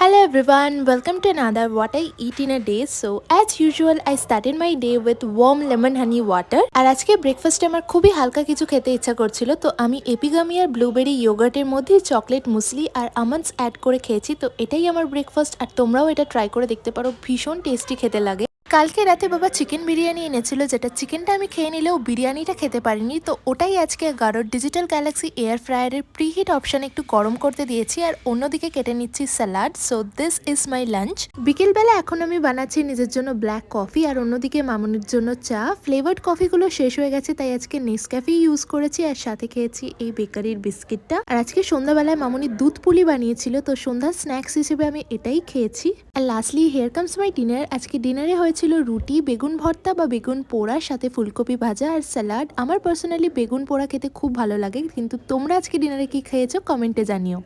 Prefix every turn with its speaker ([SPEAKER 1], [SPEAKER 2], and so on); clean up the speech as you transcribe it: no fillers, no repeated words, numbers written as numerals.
[SPEAKER 1] Hello everyone, welcome to another What I Eat in a Day. So as usual, I started my day with warm lemon honey water. আর আজকে ব্রেকফাস্টে আমার খুবই হালকা কিছু খেতে ইচ্ছা করছিল, তো আমি এপিগামি আর ব্লুবেরি ইয়োগার্টের মধ্যে চকলেট মুসলি আর আমন্ডস অ্যাড করে খেয়েছি। তো এটাই আমার ব্রেকফাস্ট, আর তোমরাও এটা ট্রাই করে দেখতে পারো, ভীষণ টেস্টি খেতে লাগে। কালকে রাতে বাবা চিকেন বিরিয়ানি এনেছিল, যেটা চিকেনটা আমি খেয়ে নিলেও বিরিয়ানিটা খেতে পারিনি, তো ওটাই আজকে গারোর ডিজিটাল গ্যালাক্সি এয়ার ফ্রায়ারের প্রিহিট অপশানে একটু গরম করতে দিয়েছি, আর অন্যদিকে কেটে নিচ্ছি salad. So this is my lunch. বিকেলবেলা এখন আমি বানাচ্ছি নিজের জন্য ব্ল্যাক কফি, আর অন্যদিকে মামুনির জন্য চা। ফ্লেভার্ড কফিগুলো শেষ হয়ে গেছে, তাই আজকে নেসক্যাফে ইউজ করেছি, আর সাথে খেয়েছি এই বেকারির বিস্কিটটা। আর আজকে সন্ধ্যাবেলায় মামুনি দুধ পুলি বানিয়েছিল, তো সন্ধ্যার স্ন্যাক্স হিসেবে আমি এটাই খেয়েছি। আর lastly here comes my dinner. আজকে ডিনারে হয়েছিল রুটি, বেগুন ভর্তা বা বেগুন পোড়া, সাথে ফুলকপি ভাজা আর স্যালাড। আমার পার্সোনালি বেগুন পোড়া খেতে খুব ভালো লাগে, কিন্তু তোমরা আজকে ডিনারে কি খেয়েছো কমেন্টে জানিও।